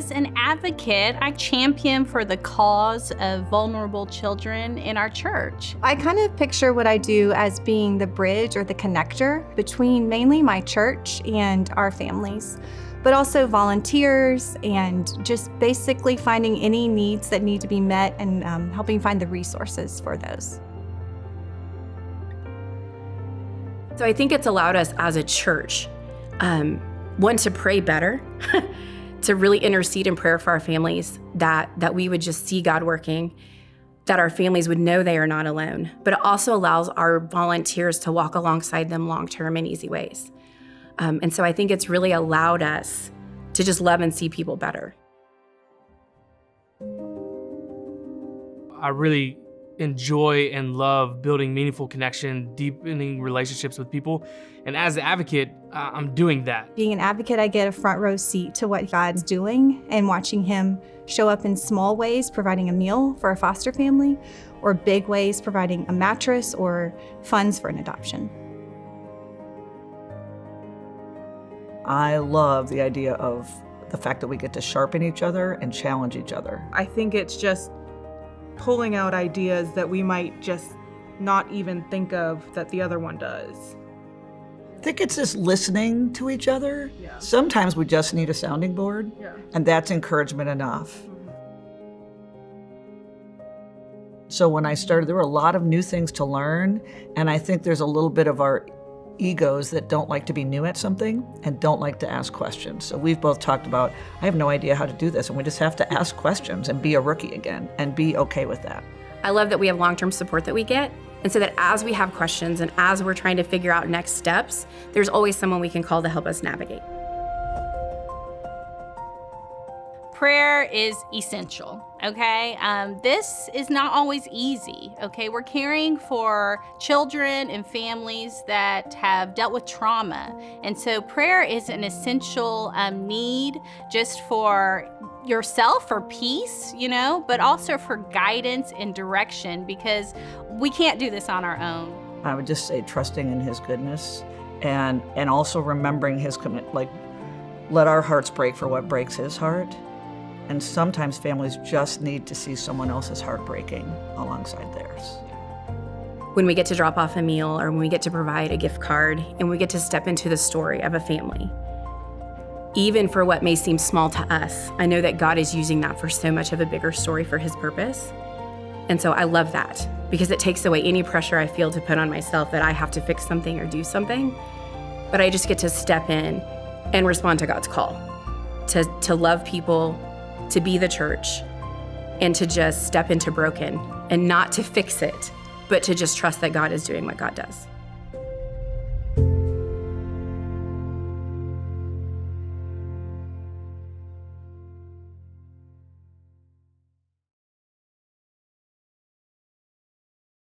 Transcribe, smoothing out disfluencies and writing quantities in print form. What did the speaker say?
as an advocate, I champion for the cause of vulnerable children in our church. I kind of picture what I do as being the bridge or the connector between mainly my church and our families, but also volunteers and just basically finding any needs that need to be met and helping find the resources for those. So I think it's allowed us as a church, one, to pray better, to really intercede in prayer for our families, that we would just see God working, that our families would know they are not alone. But it also allows our volunteers to walk alongside them long-term in easy ways. And so I think it's really allowed us to just love and see people better. I really enjoy and love building meaningful connection, deepening relationships with people. And as an advocate, I'm doing that. Being an advocate, I get a front row seat to what God's doing and watching him show up in small ways, providing a meal for a foster family, or big ways, providing a mattress or funds for an adoption. I love the idea of the fact that we get to sharpen each other and challenge each other. I think it's just pulling out ideas that we might just not even think of that the other one does. I think it's just listening to each other. Yeah. Sometimes we just need a sounding board, Yeah. and that's encouragement enough. So when I started, there were a lot of new things to learn, and I think there's a little bit of our egos that don't like to be new at something and don't like to ask questions. So we've both talked about, I have no idea how to do this, and we just have to ask questions and be a rookie again and be okay with that. I love that we have long-term support that we get. And so that as we have questions and as we're trying to figure out next steps, there's always someone we can call to help us navigate. Prayer is essential, okay? This is not always easy, okay? We're caring for children and families that have dealt with trauma. And so prayer is an essential need just for yourself, for peace, but also for guidance and direction, because we can't do this on our own. I would just say trusting in his goodness and also remembering his commitment, like let our hearts break for what breaks his heart. And sometimes families just need to see someone else's heart breaking alongside theirs. When we get to drop off a meal or when we get to provide a gift card and we get to step into the story of a family, even for what may seem small to us, I know that God is using that for so much of a bigger story for his purpose. And so I love that because it takes away any pressure I feel to put on myself that I have to fix something or do something. But I just get to step in and respond to God's call to love people, to be the church, and to just step into broken and not to fix it, but to just trust that God is doing what God does.